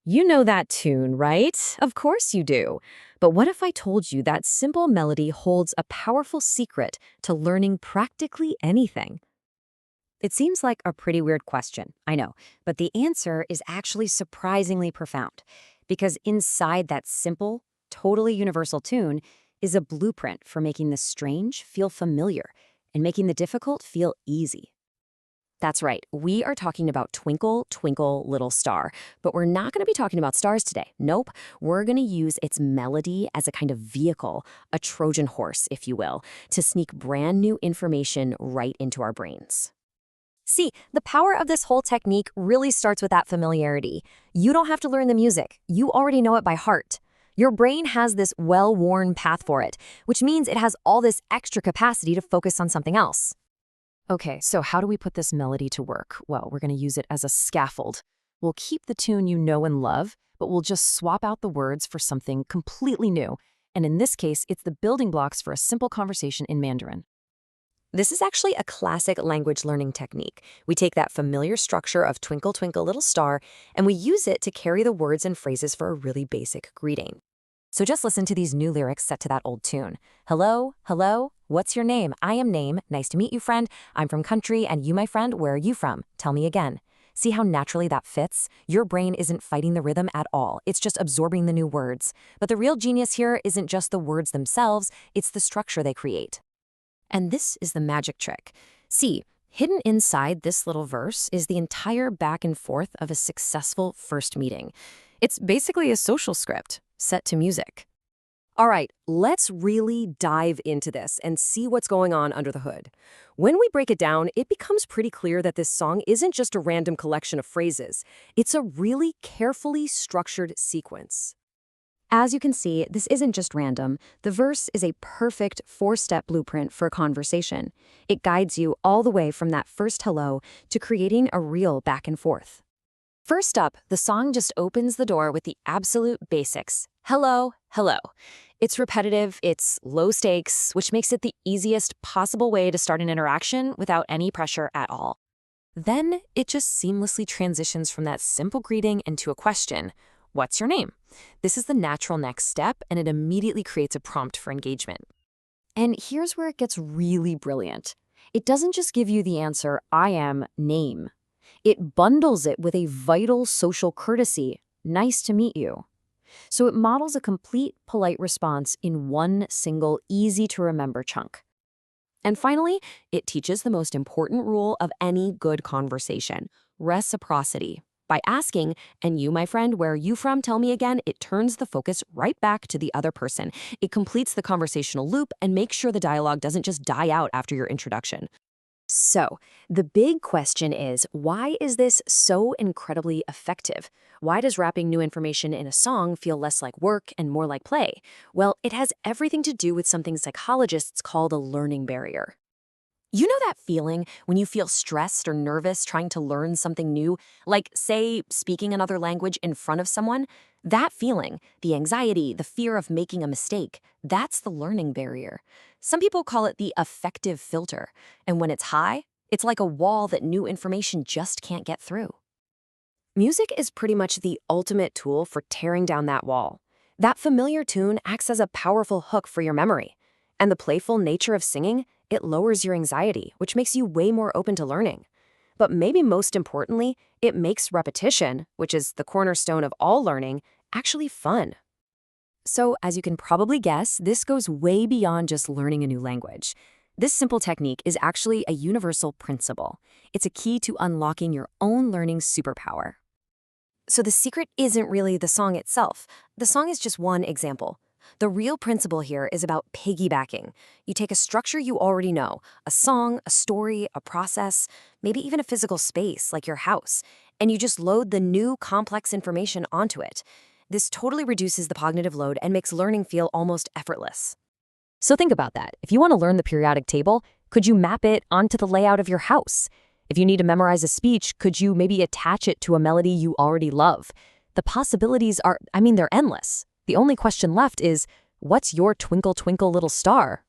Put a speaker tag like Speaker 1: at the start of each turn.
Speaker 1: You know that tune, right? Of course you do. But what if I told you that simple melody holds a powerful secret to learning practically anything? It seems like a pretty weird question, I know, but the answer is actually surprisingly profound. Because inside that simple, totally universal tune is a blueprint for making the strange feel familiar and making the difficult feel easy. That's right, we are talking about Twinkle, Twinkle, Little Star. But we're not going to be talking about stars today. Nope, we're going to use its melody as a kind of vehicle, a Trojan horse, if you will, to sneak brand new information right into our brains. See, the power of this whole technique really starts with that familiarity. You don't have to learn the music. You already know it by heart. Your brain has this well-worn path for it, which means it has all this extra capacity to focus on something else. Okay, so how do we put this melody to work? Well, we're going to use it as a scaffold. We'll keep the tune you know and love, but we'll just swap out the words for something completely new. And in this case, it's the building blocks for a simple conversation in Mandarin. This is actually a classic language learning technique. We take that familiar structure of Twinkle, Twinkle, Little Star, and we use it to carry the words and phrases for a really basic greeting. So just listen to these new lyrics set to that old tune. Hello, hello, what's your name? I am Name. Nice to meet you, friend. I'm from country, and you, my friend, where are you from? Tell me again. See how naturally that fits? Your brain isn't fighting the rhythm at all. It's just absorbing the new words. But the real genius here isn't just the words themselves, it's the structure they create. And this is the magic trick. See, hidden inside this little verse is the entire back and forth of a successful first meeting. It's basically a social script set to music. All right, let's really dive into this and see what's going on under the hood. When we break it down, it becomes pretty clear that this song isn't just a random collection of phrases. It's a really carefully structured sequence. As you can see, this isn't just random. The verse is a perfect four-step blueprint for a conversation. It guides you all the way from that first hello to creating a real back and forth. First up, the song just opens the door with the absolute basics. Hello, hello. It's repetitive, it's low stakes, which makes it the easiest possible way to start an interaction without any pressure at all. Then it just seamlessly transitions from that simple greeting into a question. What's your name? This is the natural next step, and it immediately creates a prompt for engagement. And here's where it gets really brilliant. It doesn't just give you the answer, I am Name. It bundles it with a vital social courtesy, nice to meet you. So it models a complete, polite response in one single, easy-to-remember chunk. And finally, it teaches the most important rule of any good conversation, reciprocity. By asking, and you, my friend, where are you from? Tell me again, it turns the focus right back to the other person. It completes the conversational loop and makes sure the dialogue doesn't just die out after your introduction. So, the big question is, why is this so incredibly effective? Why does wrapping new information in a song feel less like work and more like play? Well, it has everything to do with something psychologists call the learning barrier. You know that feeling when you feel stressed or nervous trying to learn something new, like, say, speaking another language in front of someone? That feeling, the anxiety, the fear of making a mistake, that's the learning barrier. Some people call it the affective filter, and when it's high, it's like a wall that new information just can't get through. Music is pretty much the ultimate tool for tearing down that wall. That familiar tune acts as a powerful hook for your memory. And the playful nature of singing, it lowers your anxiety, which makes you way more open to learning. But maybe most importantly, it makes repetition, which is the cornerstone of all learning, actually fun. So, as you can probably guess, this goes way beyond just learning a new language. This simple technique is actually a universal principle. It's a key to unlocking your own learning superpower. So the secret isn't really the song itself. The song is just one example. The real principle here is about piggybacking. You take a structure you already know, a song, a story, a process, maybe even a physical space like your house, and you just load the new complex information onto it. This totally reduces the cognitive load and makes learning feel almost effortless. So think about that. If you want to learn the periodic table, could you map it onto the layout of your house? If you need to memorize a speech, could you maybe attach it to a melody you already love? The possibilities are, they're endless. The only question left is, what's your Twinkle, Twinkle, Little Star?